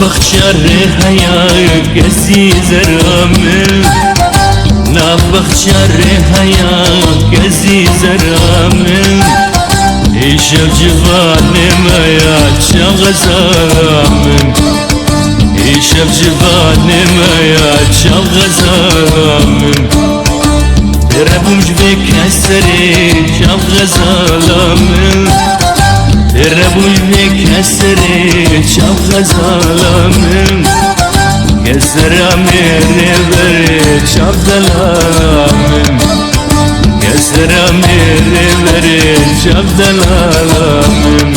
بخشر حياك عزيز الرامل بخشر حياك عزيز الرامل يشوف جفاني ما ياتشا غزامن يشوف جفاني ما ياتشا غزامن ربهم جبك هسري شاف غزالامن ربهم جبك هسري شاف غزالامن كسر امير بريد شاف دلالامن كسر امير بريد شاف دلالامن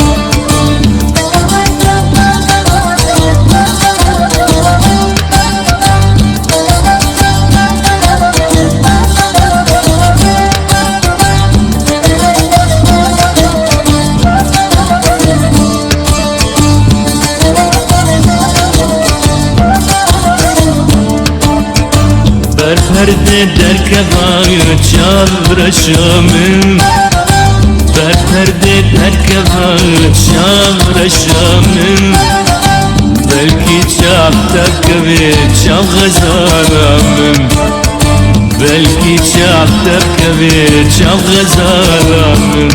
Perde derke var çavra şamın Perde derke var çavra şamın Belki çapta kıvı çav gazalamın Belki çapta kıvı çav gazalamın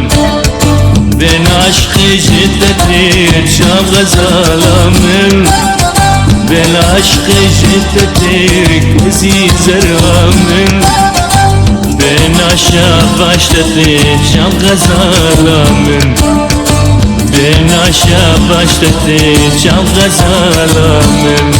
Ben aşkı ciddeti çav gazalamın Ben aşkı ciddetik aziz erhamın Ben aşağı başlatacağım gazalamın Ben aşağı başlatacağım gazalamın